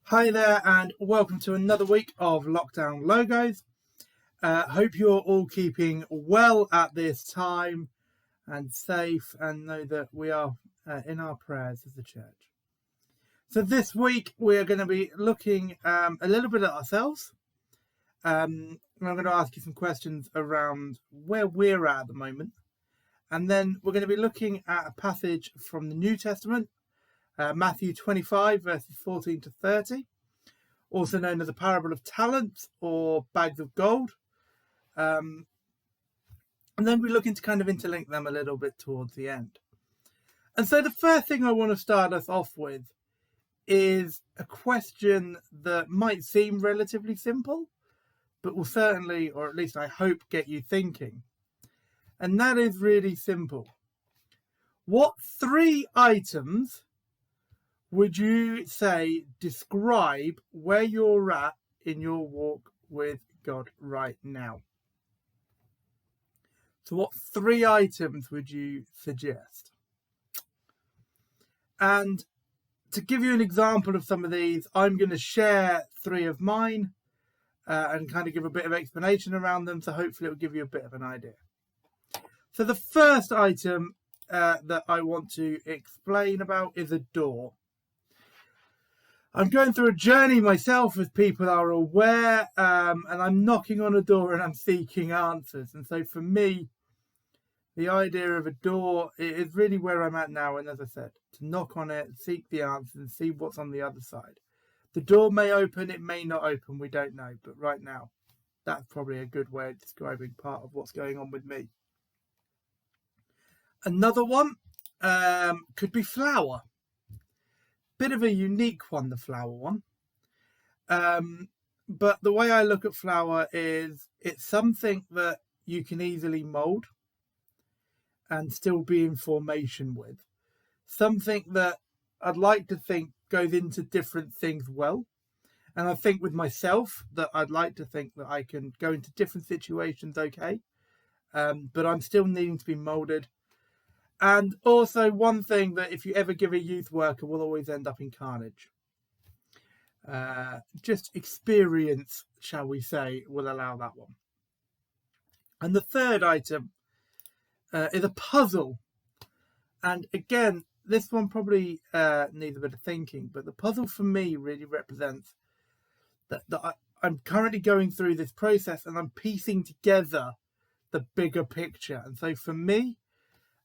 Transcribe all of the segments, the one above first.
Hi there and welcome to another week of Lockdown Logos. Hope you're all keeping well at this time and safe, and know that we are in our prayers as a church. So this week we are going to be looking a little bit at ourselves. I'm going to ask you some questions around where we're at the moment. And then we're going to be looking at a passage from the New Testament, Matthew 25, verses 14 to 30, also known as the parable of talents or bags of gold. And then we're looking to kind of interlink them a little bit towards the end. And so the first thing I want to start us off with is a question that might seem relatively simple, but will certainly, or at least I hope, get you thinking. And that is really simple. What three items would you say describe where you're at in your walk with God right now? So what three items would you suggest? And to give you an example of some of these, I'm going to share three of mine and kind of give a bit of explanation around them, so hopefully it will give you a bit of an idea. So the first item that I want to explain about is a door. I'm going through a journey myself, as people are aware, and I'm knocking on a door and I'm seeking answers. And so for me, the idea of a door is really where I'm at now. And as I said, to knock on it, seek the answers and see what's on the other side. The door may open, it may not open, we don't know. But right now, that's probably a good way of describing part of what's going on with me. Another one could be flour. Bit of a unique one, the flour one. But the way I look at flour is it's something that you can easily mould and still be in formation with. Something that I'd like to think goes into different things well. And I think with myself that I'd like to think that I can go into different situations okay. But I'm still needing to be moulded. And also one thing that if you ever give a youth worker will always end up in carnage. Just experience, shall we say, will allow that one. And the third item is a puzzle. And again, this one probably needs a bit of thinking, but the puzzle for me really represents that I'm currently going through this process and I'm piecing together the bigger picture. And so for me,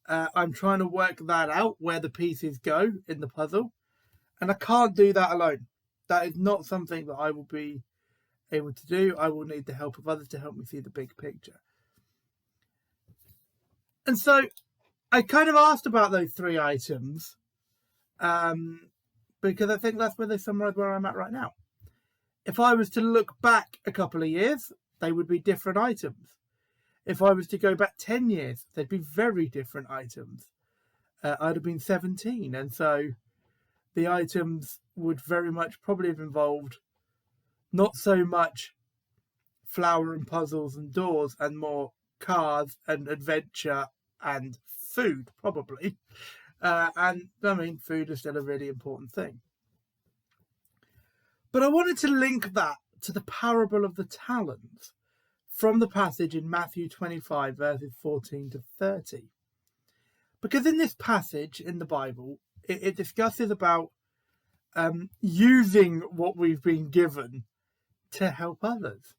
I'm trying to work that out, where the pieces go in the puzzle. And I can't do that alone. That is not something that I will be able to do. I will need the help of others to help me see the big picture. And so I kind of asked about those three items because I think that's where they summarize where I'm at right now. If I was to look back a couple of years, they would be different items. If I was to go back 10 years, they'd be very different items. I'd have been 17. And so the items would very much probably have involved not so much flour and puzzles and doors and more cars and adventure and food, probably. And I mean, food is still a really important thing. But I wanted to link that to the parable of the talents from the passage in Matthew 25, verses 14 to 30. Because in this passage in the Bible, it discusses about using what we've been given to help others.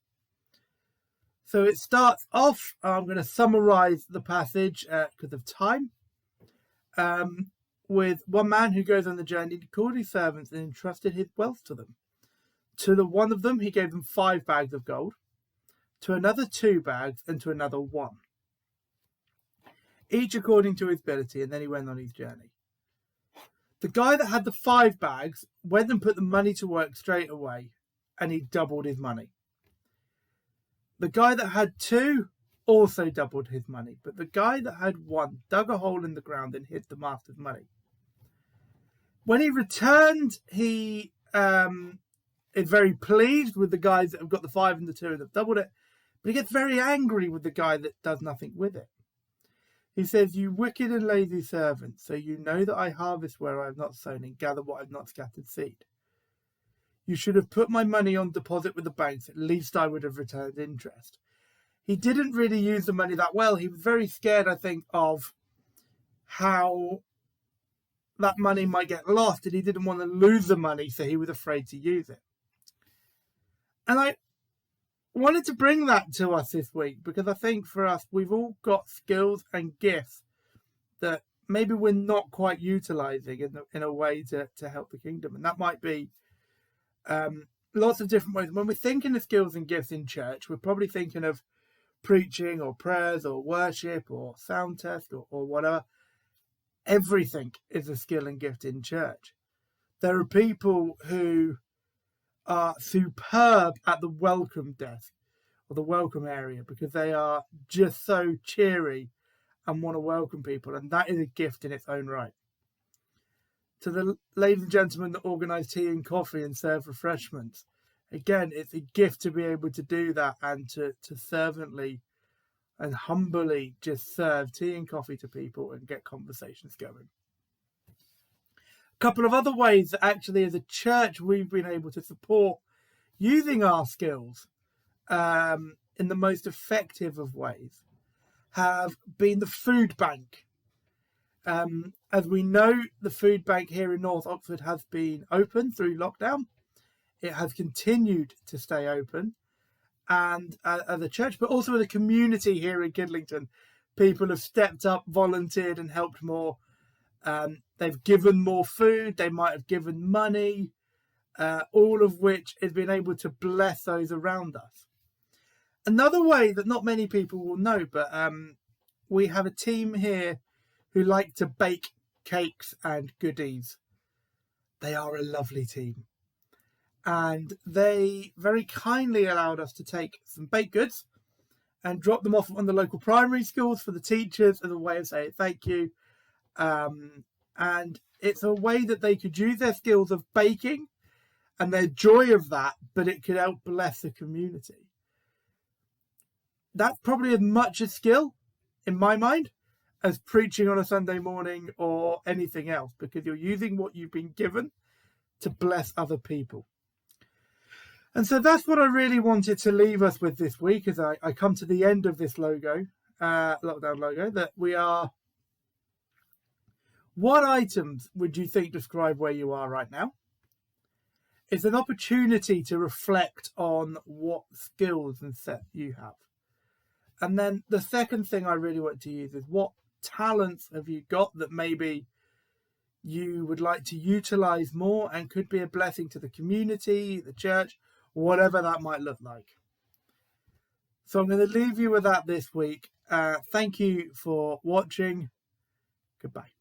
So it starts off, I'm going to summarize the passage because of time, with one man who goes on the journey, he called his servants and entrusted his wealth to them. To the one of them, he gave them 5 bags of gold, to another 2 bags, and to another 1, each according to his ability, and then he went on his journey. The guy that had the 5 bags went and put the money to work straight away, and he doubled his money. The guy that had 2 also doubled his money, but the guy that had 1 dug a hole in the ground and hid the master's money. When he returned, he is very pleased with the guys that have got the 5 and the 2 and have doubled it, but he gets very angry with the guy that does nothing with it. He says, "You wicked and lazy servant, so you know that I harvest where I have not sown and gather what I have not scattered seed. You should have put my money on deposit with the banks. At least I would have returned interest. He didn't really use the money that well. He was very scared, I think, of how that money might get lost, and he didn't want to lose the money, so he was afraid to use it. And I wanted to bring that to us this week because I think for us, we've all got skills and gifts that maybe we're not quite utilizing in a way to help the kingdom. And that might be lots of different ways. When we're thinking of skills and gifts in church, we're probably thinking of preaching or prayers or worship or sound test or whatever. Everything is a skill and gift in church. There are people who are superb at the welcome desk or the welcome area because they are just so cheery and want to welcome people, and that is a gift in its own right. To the ladies and gentlemen that organise tea and coffee and serve refreshments, again, it's a gift to be able to do that and to servantly and humbly just serve tea and coffee to people and get conversations going. A couple of other ways that actually as a church we've been able to support using our skills in the most effective of ways have been the food bank. As we know, the food bank here in North Oxford has been open through lockdown. It has continued to stay open. And as a church, but also as a community here in Kidlington, people have stepped up, volunteered and helped more. They've given more food. They might have given money, all of which has been able to bless those around us. Another way that not many people will know, but we have a team here who like to bake cakes and goodies. They are a lovely team. And they very kindly allowed us to take some baked goods and drop them off on the local primary schools for the teachers as a way of saying thank you. And it's a way that they could use their skills of baking and their joy of that, but it could help bless the community. That's probably as much a skill, in my mind, as preaching on a Sunday morning or anything else, because you're using what you've been given to bless other people. And so that's what I really wanted to leave us with this week as I come to the end of this lockdown logo, that we are... What items would you think describe where you are right now? It's an opportunity to reflect on what skills and set you have. And then the second thing I really want to use is what talents have you got that maybe you would like to utilize more and could be a blessing to the community, the church, whatever that might look like. So I'm going to leave you with that this week. Thank you for watching. Goodbye.